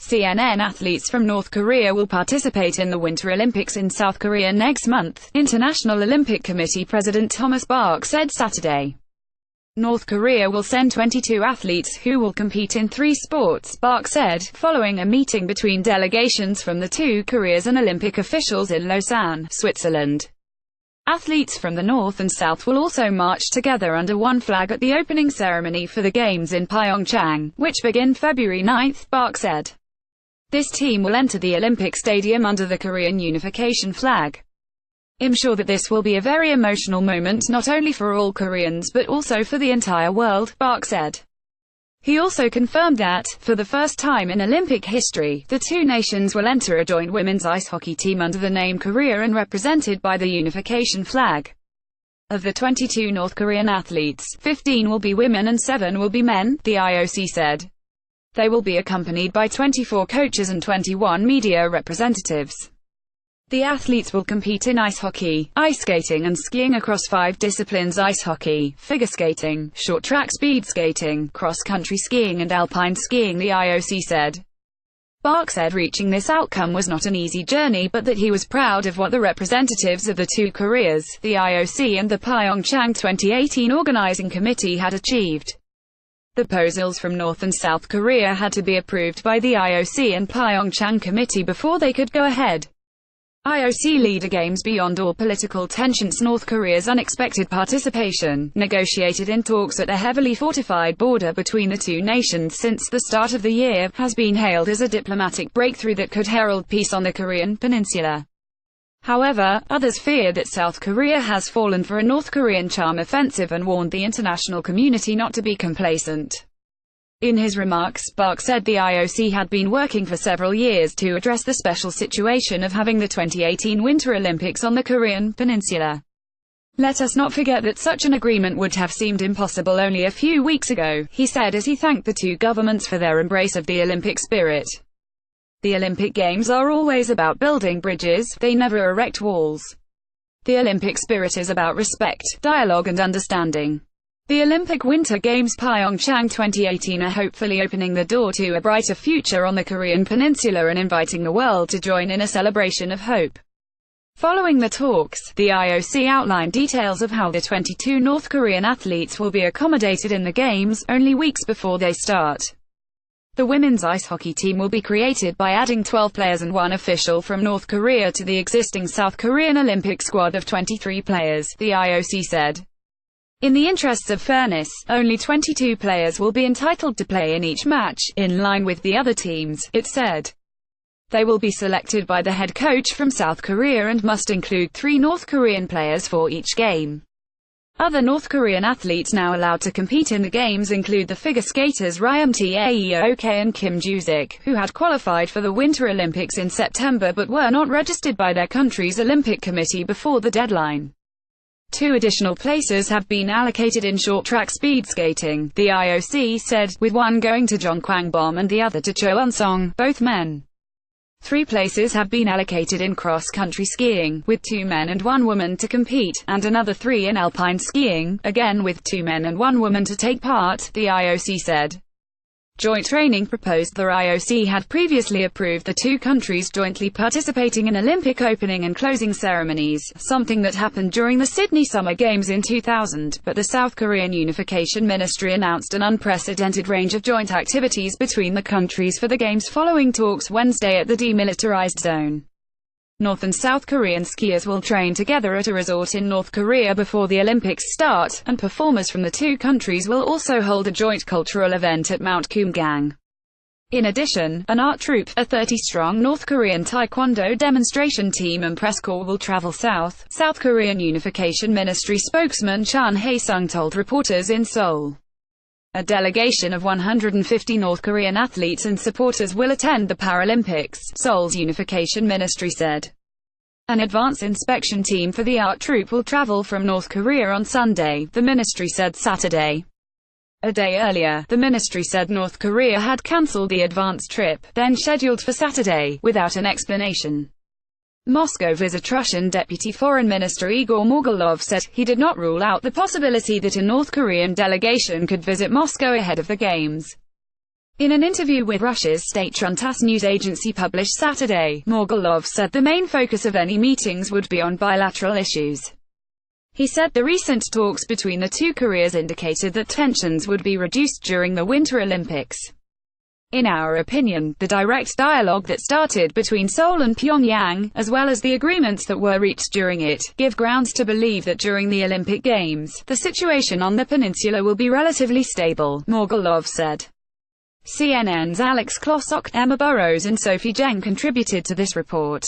CNN athletes from North Korea will participate in the Winter Olympics in South Korea next month, International Olympic Committee President Thomas Bach said Saturday. North Korea will send 22 athletes who will compete in 3 sports, Bach said, following a meeting between delegations from the 2 Koreas and Olympic officials in Lausanne, Switzerland. Athletes from the North and South will also march together under one flag at the opening ceremony for the Games in Pyeongchang, which begin February 9, Bach said. This team will enter the Olympic Stadium under the Korean unification flag. "I'm sure that this will be a very emotional moment not only for all Koreans but also for the entire world," Bach said. He also confirmed that, for the first time in Olympic history, the 2 nations will enter a joint women's ice hockey team under the name Korea and represented by the unification flag. Of the 22 North Korean athletes, 15 will be women and 7 will be men, the IOC said. They will be accompanied by 24 coaches and 21 media representatives. The athletes will compete in ice hockey, ice skating and skiing across 5 disciplines: ice hockey, figure skating, short track speed skating, cross-country skiing and alpine skiing, the IOC said. Bach said reaching this outcome was not an easy journey but that he was proud of what the representatives of the 2 Koreas, the IOC and the Pyeongchang 2018 organizing committee had achieved. The proposals from North and South Korea had to be approved by the IOC and Pyeongchang committee before they could go ahead. IOC leader Games beyond all political tensions. North Korea's unexpected participation, negotiated in talks at a heavily fortified border between the 2 nations since the start of the year, has been hailed as a diplomatic breakthrough that could herald peace on the Korean peninsula. However, others fear that South Korea has fallen for a North Korean charm offensive and warned the international community not to be complacent. In his remarks, Bach said the IOC had been working for several years to address the special situation of having the 2018 Winter Olympics on the Korean peninsula. "Let us not forget that such an agreement would have seemed impossible only a few weeks ago," he said as he thanked the 2 governments for their embrace of the Olympic spirit. "The Olympic Games are always about building bridges, they never erect walls. The Olympic spirit is about respect, dialogue and understanding. The Olympic Winter Games Pyeongchang 2018 are hopefully opening the door to a brighter future on the Korean peninsula and inviting the world to join in a celebration of hope." Following the talks, the IOC outlined details of how the 22 North Korean athletes will be accommodated in the Games, only weeks before they start. The women's ice hockey team will be created by adding 12 players and 1 official from North Korea to the existing South Korean Olympic squad of 23 players, the IOC said. In the interests of fairness, only 22 players will be entitled to play in each match, in line with the other teams, it said. They will be selected by the head coach from South Korea and must include 3 North Korean players for each game. Other North Korean athletes now allowed to compete in the Games include the figure skaters Ryum Taeoke and Kim Joo-sik, who had qualified for the Winter Olympics in September but were not registered by their country's Olympic Committee before the deadline. 2 additional places have been allocated in short track speed skating, the IOC said, with 1 going to Jong Kwang-bom and the other to Cho Eun-song, both men. 3 places have been allocated in cross-country skiing, with 2 men and 1 woman to compete, and another 3 in alpine skiing, again with 2 men and 1 woman to take part, the IOC said. Joint training proposed. The IOC had previously approved the 2 countries jointly participating in Olympic opening and closing ceremonies, something that happened during the Sydney Summer Games in 2000, but the South Korean Unification Ministry announced an unprecedented range of joint activities between the countries for the Games following talks Wednesday at the demilitarized zone. North and South Korean skiers will train together at a resort in North Korea before the Olympics start, and performers from the 2 countries will also hold a joint cultural event at Mount Kumgang. In addition, an art troupe, a 30-strong North Korean taekwondo demonstration team and press corps will travel south, South Korean Unification Ministry spokesman Chan Hae-sung told reporters in Seoul. A delegation of 150 North Korean athletes and supporters will attend the Paralympics, Seoul's Unification Ministry said. An advance inspection team for the art troupe will travel from North Korea on Sunday, the ministry said Saturday. A day earlier, the ministry said North Korea had cancelled the advance trip, then scheduled for Saturday, without an explanation. Moscow visit. Russian Deputy Foreign Minister Igor Morgulov said he did not rule out the possibility that a North Korean delegation could visit Moscow ahead of the Games. In an interview with Russia's state-run TASS news agency published Saturday, Margolov said the main focus of any meetings would be on bilateral issues. He said the recent talks between the two Koreas indicated that tensions would be reduced during the Winter Olympics. In our opinion, the direct dialogue that started between Seoul and Pyongyang, as well as the agreements that were reached during it, give grounds to believe that during the Olympic Games, the situation on the peninsula will be relatively stable, Margolov said. CNN's Alex Klosok, Emma Burrows and Sophie Jeng contributed to this report.